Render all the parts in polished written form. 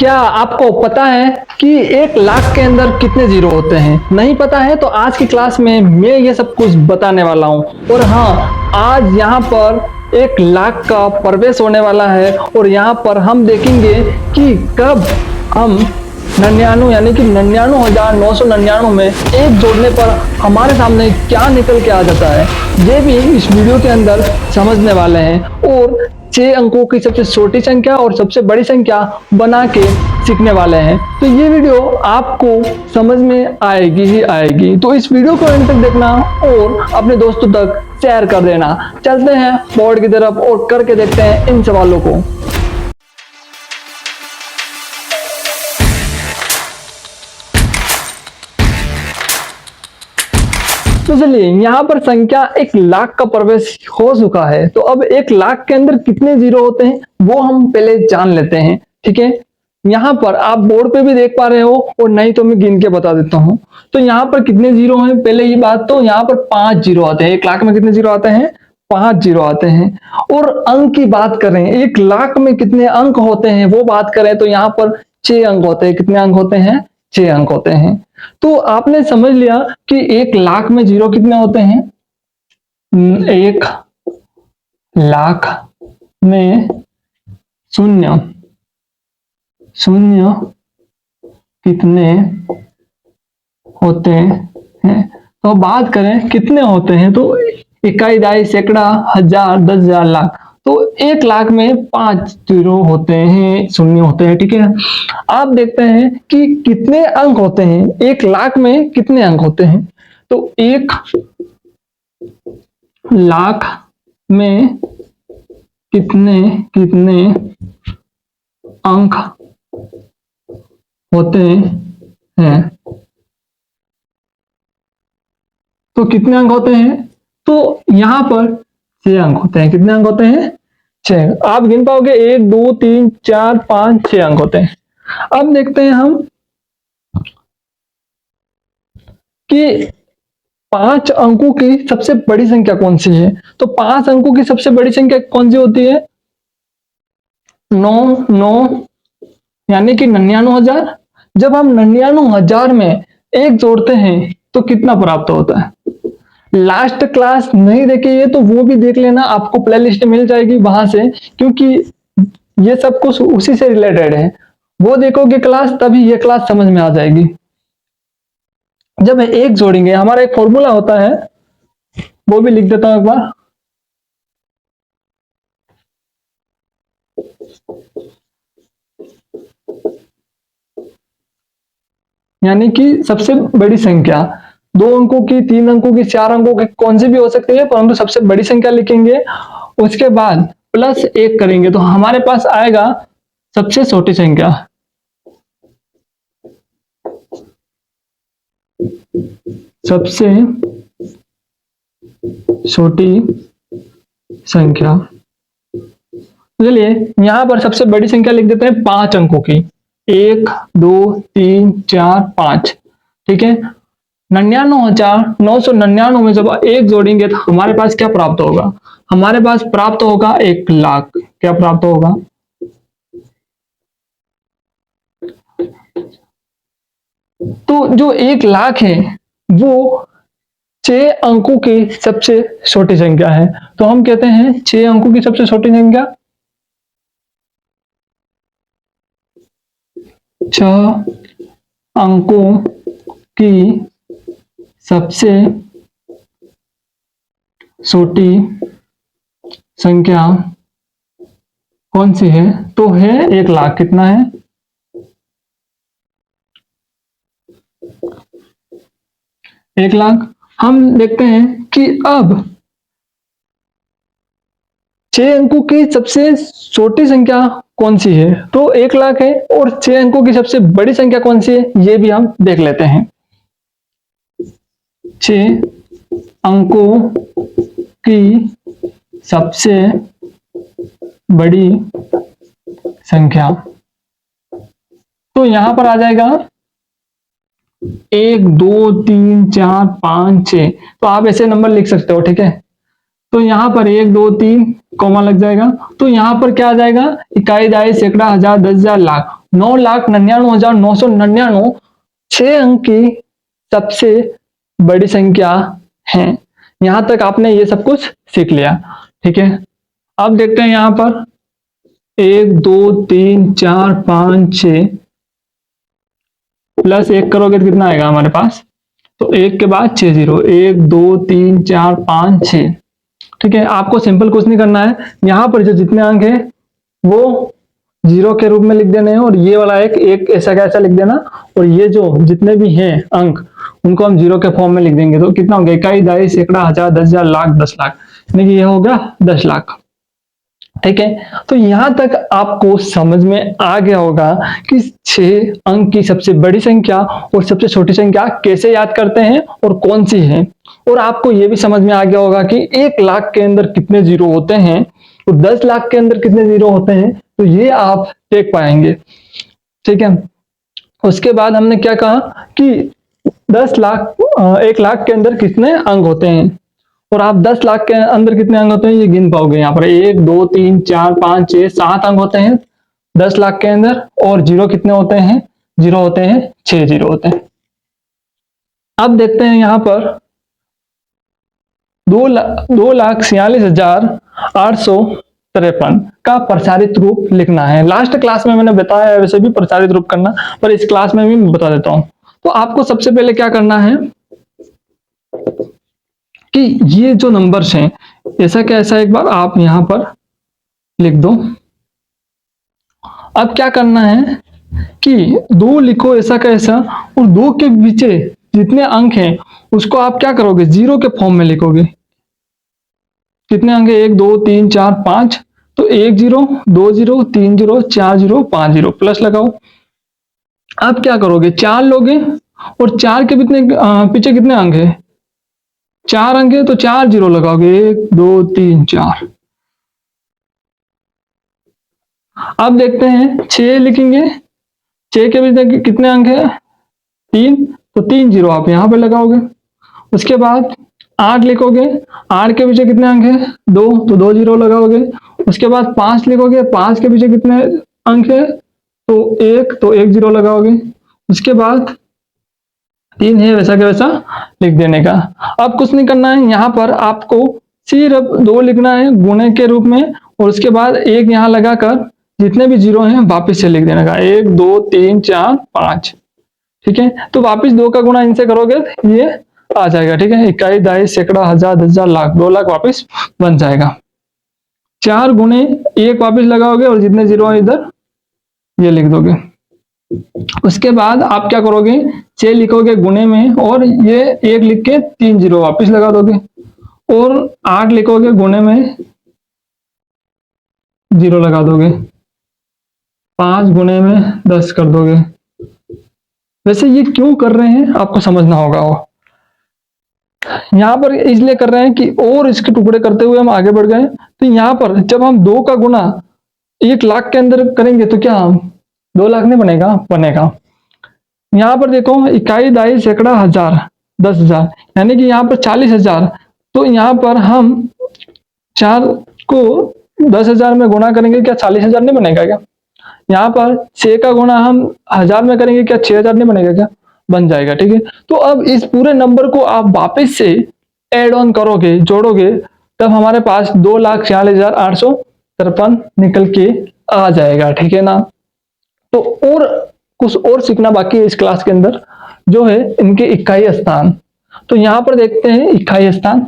क्या आपको पता है कि 1 लाख के अंदर कितने जीरो होते हैं? नहीं पता है तो आज की क्लास में मैं ये सब कुछ बताने वाला हूँ। और हाँ, आज यहाँ पर 1 लाख का प्रवेश होने वाला है और यहाँ पर हम देखेंगे कि कब हम 99 यानी कि 99,999 में एक जोड़ने पर हमारे सामने क्या निकल के आ जाता है, ये भी इस वीडियो के अंदर समझने वाले हैं। और 6 अंकों की सबसे छोटी संख्या और सबसे बड़ी संख्या बना के सीखने वाले हैं। तो ये वीडियो आपको समझ में आएगी ही आएगी। तो इस वीडियो को अंत तक देखना और अपने दोस्तों तक शेयर कर देना। चलते हैं बोर्ड की तरफ और करके देखते हैं इन सवालों को। तो चलिए, यहाँ पर संख्या 1 लाख का प्रवेश हो चुका है। तो अब 1 लाख के अंदर कितने जीरो होते हैं वो हम पहले जान लेते हैं। ठीक है, यहाँ पर आप बोर्ड पे भी देख पा रहे हो और नहीं तो मैं गिन के बता देता हूँ। तो यहाँ पर कितने जीरो हैं पहले ये बात, तो यहाँ पर 5 जीरो आते हैं। 1 लाख में कितने जीरो आते हैं? 5 जीरो आते हैं। और अंक की बात करें, 1 लाख में कितने अंक होते हैं वो बात करें तो यहाँ पर 6 अंक होते हैं। कितने अंक होते हैं? 6 अंक होते हैं। तो आपने समझ लिया कि 1 लाख में जीरो कितने होते हैं। 1 लाख में शून्य कितने होते हैं। तो बात करें कितने होते हैं तो इकाई, दहाई, सैकड़ा, हजार, 10,000, लाख। तो 1 लाख में 5 जीरो होते हैं, शून्य होते हैं। ठीक है, आप देखते हैं कि कितने अंक होते हैं। 1 लाख में कितने अंक होते हैं तो 1 लाख में कितने अंक होते हैं। तो कितने अंक होते हैं तो यहां पर 6 अंक होते हैं। कितने अंक होते हैं? 6। आप गिन पाओगे 1 2 3 4 5 6 अंक होते हैं। अब देखते हैं हम कि 5 अंकों की सबसे बड़ी संख्या कौन सी है। तो 5 अंकों की सबसे बड़ी संख्या कौन सी होती है? 9 यानी कि 99,000। जब हम 99,000 में एक जोड़ते हैं तो कितना प्राप्त होता है? लास्ट क्लास नहीं देखी है तो वो भी देख लेना, आपको प्लेलिस्ट मिल जाएगी वहां से, क्योंकि ये सब कुछ उसी से रिलेटेड है। वो देखोगे क्लास तभी ये क्लास समझ में आ जाएगी। जब एक जोड़ेंगे, हमारा एक फॉर्मूला होता है, वो भी लिख देता हूं एक बार। यानी कि सबसे बड़ी संख्या 2 अंकों की, 3 अंकों की, 4 अंकों की, कौन सी भी हो सकती है, परंतु सबसे बड़ी संख्या लिखेंगे। उसके बाद +1 करेंगे तो हमारे पास आएगा सबसे छोटी संख्या। सबसे छोटी संख्या। चलिए, यहां पर सबसे बड़ी संख्या लिख देते हैं 5 अंकों की। 1 2 3 4 5। ठीक है, 99,999 में जब एक जोड़ेंगे तो हमारे पास क्या प्राप्त होगा? हमारे पास प्राप्त होगा 1 लाख। क्या प्राप्त होगा? तो जो 1 लाख है वो 6 अंकों की सबसे छोटी संख्या है। तो हम कहते हैं 6 अंकों की सबसे छोटी संख्या 6 अंकों की सबसे छोटी संख्या कौन सी है? तो है 1 लाख। कितना है? 1 लाख। हम देखते हैं कि अब 6 अंकों की सबसे छोटी संख्या कौन सी है। तो 1 लाख है और 6 अंकों की सबसे बड़ी संख्या कौन सी है ये भी हम देख लेते हैं। 6 अंकों की सबसे बड़ी संख्या, तो यहां पर आ जाएगा 1 2 3 4 5 6। तो आप ऐसे नंबर लिख सकते हो। ठीक है, तो यहाँ पर 1 2 3 कॉमा लग जाएगा। तो यहाँ पर क्या आ जाएगा? इकाई, दहाई, सैकड़ा, हजार, 10,000, लाख। 9,99,999 6 अंक की सबसे बड़ी संख्या है। यहां तक आपने ये सब कुछ सीख लिया, ठीक है। अब देखते हैं यहां पर 1 2 3 4 5 6 प्लस 1 करोगे तो कितना आएगा हमारे पास, तो 1 के बाद 6 जीरो, 1 2 3 4 5 6, ठीक है। आपको सिंपल कुछ नहीं करना है, यहां पर जो जितने अंक है वो जीरो के रूप में लिख देने हैं और ये वाला एक ऐसा का ऐसा लिख देना, और ये जो जितने भी हैं अंक उनको हम जीरो के फॉर्म में लिख देंगे। तो कितना हो गया, इकाई, दहाई, सैकड़ा, हजार, 10,000, लाख, 10 लाख, यानी कि ये हो गया 10 लाख, ठीक है। तो यहां तक आपको समझ में आ गया होगा कि 6 अंक की सबसे बड़ी संख्या और सबसे छोटी संख्या कैसे याद करते हैं और कौन सी है। और आपको यह भी समझ में आ गया होगा कि 1 लाख के अंदर कितने जीरो होते हैं और 10 लाख के अंदर कितने जीरो होते हैं, तो ये आप देख पाएंगे, ठीक है। उसके बाद हमने क्या कहा कि 1 लाख के अंदर कितने अंक होते हैं, और आप 10 लाख के अंदर कितने अंक होते हैं ये गिन पाओगे। यहाँ पर 1 2 3 4 5 6 7 अंक होते हैं 10 लाख के अंदर, और जीरो कितने होते हैं, जीरो होते हैं 6 जीरो होते हैं। अब देखते हैं यहाँ पर 2,46,853 का प्रसारित रूप लिखना है। लास्ट क्लास में मैंने बताया है वैसे भी प्रसारित रूप करना, पर इस क्लास में भी मैं बता देता हूं। तो आपको सबसे पहले क्या करना है कि ये जो नंबर्स हैं ऐसा कैसा, एक बार आप यहां पर लिख दो। अब क्या करना है कि 2 लिखो ऐसा कैसा, और 2 के पीछे जितने अंक हैं उसको आप क्या करोगे, जीरो के फॉर्म में लिखोगे। कितने अंक है, 1 2 3 4 5, तो 1 zero, 2 zero, 3 zero, 4 zero, 5 zero, plus लगाओ। अब क्या करोगे, 4 लोगे और 4 के पीछे कितने अंक है, 4 अंक है, तो 4 जीरो लगाओगे, 1 2 3 4। अब देखते हैं 6 लिखेंगे, 6 के पीछे कितने अंक है, 3, तो 3 जीरो आप यहां पे लगाओगे। उसके बाद 8 लिखोगे, 8 के पीछे कितने अंक है, 2, तो 2 जीरो लगाओगे। उसके बाद 5 लिखोगे, 5 के पीछे कितने अंक है, तो 1, तो 1 जीरो लगाओगे। उसके बाद 3 है वैसा के वैसा लिख देने का। अब कुछ नहीं करना है, यहाँ पर आपको सिर्फ 2 लिखना है गुणे के रूप में, और उसके बाद 1 यहाँ लगाकर जितने भी जीरो हैं वापस से लिख देने का, 1 2 3 4 5, ठीक है। तो वापस 2 का गुणा इनसे करोगे ये आ जाएगा, ठीक है। इकाई, दहाई, सैकड़ा, हजार, 10,000, लाख, 2 लाख वापस बन जाएगा। 4 गुणे 1 वापस लगाओगे और जितने जीरो है इधर ये लिख दोगे। उसके बाद आप क्या करोगे, 6 लिखोगे गुणे में और ये 1 लिख के 3 जीरो वापस लगा दोगे, और 8 लिखोगे गुणे में जीरो लगा दोगे, 5 गुणे में 10 कर दोगे। वैसे ये क्यों कर रहे हैं आपको समझना होगा, वो यहाँ पर इसलिए कर रहे हैं कि और इसके टुकड़े करते हुए हम आगे बढ़ गए। तो यहाँ पर जब हम 2 का गुना 1 लाख के अंदर करेंगे तो क्या 2 लाख नहीं बनेगा, बनेगा। यहाँ पर देखो इकाई, दहाई, सैकड़ा, हजार, 10,000, यानी कि यहाँ पर 40,000। तो यहाँ पर हम 4 को 10,000 में गुणा करेंगे, क्या 40,000 नहीं बनेगा क्या। यहाँ पर 6 का गुणा हम 1000 में करेंगे, क्या 6,000 नहीं बनेगा क्या, बन जाएगा, ठीक है। तो अब इस पूरे नंबर को आप वापस से एड ऑन करोगे, जोड़ोगे, तब हमारे पास 2,46,853 निकल के आ जाएगा, ठीक है ना। तो और कुछ और सीखना बाकी है इस क्लास के अंदर, जो है इनके इकाई स्थान। तो यहां पर देखते हैं इकाई स्थान।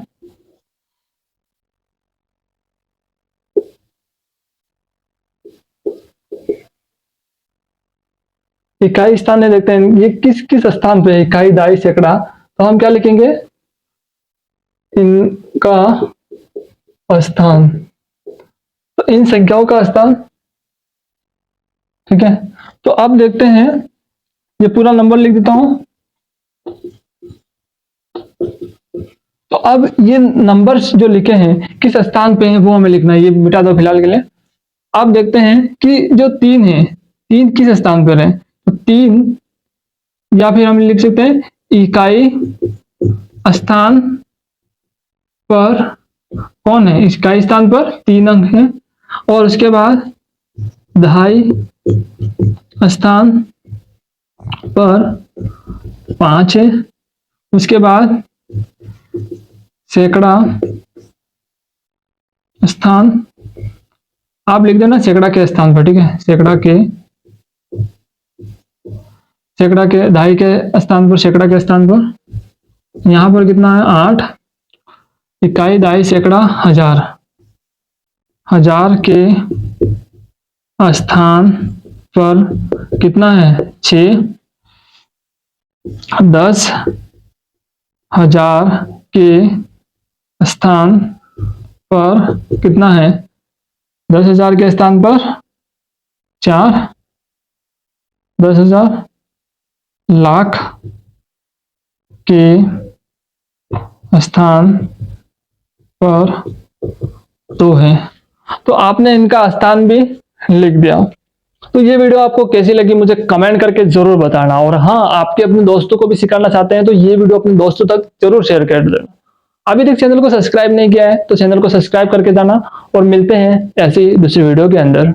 इकाई स्थान में देखते हैं ये किस किस स्थान पे है, इकाई, दहाई, सैकड़ा। तो हम क्या लिखेंगे, इनका स्थान, तो इन संख्याओं का स्थान, ठीक है। तो अब देखते हैं, ये पूरा नंबर लिख देता हूं। तो अब ये नंबर्स जो लिखे हैं किस स्थान पे हैं वो हमें लिखना है, ये मिटा दो फिलहाल के लिए। अब देखते हैं कि जो 3 है, 3 किस स्थान पर है, तो 3, या फिर हम लिख सकते हैं इकाई स्थान पर कौन है, इकाई स्थान पर 3 अंक है, और उसके बाद दहाई स्थान पर 5 है। उसके बाद सैकड़ा स्थान, आप लिख देना सैकड़ा के स्थान पर, ठीक है। सैकड़ा के दहाई के स्थान पर, सैकड़ा के स्थान पर यहां पर कितना है 8, इकाई दहाई सैकड़ा हजार, हजार के स्थान पर कितना है 6, 10,000 के स्थान पर कितना है 10,000 के स्थान पर 4, 10,000 लाख के स्थान पर 2 है। तो आपने इनका स्थान भी लिख दिया। तो ये वीडियो आपको कैसी लगी मुझे कमेंट करके जरूर बताना, और हाँ, आपके अपने दोस्तों को भी सिखाना चाहते हैं तो ये वीडियो अपने दोस्तों तक जरूर शेयर कर देना। अभी तक चैनल को सब्सक्राइब नहीं किया है तो चैनल को सब्सक्राइब करके जाना, और मिलते हैं ऐसी दूसरी वीडियो के अंदर।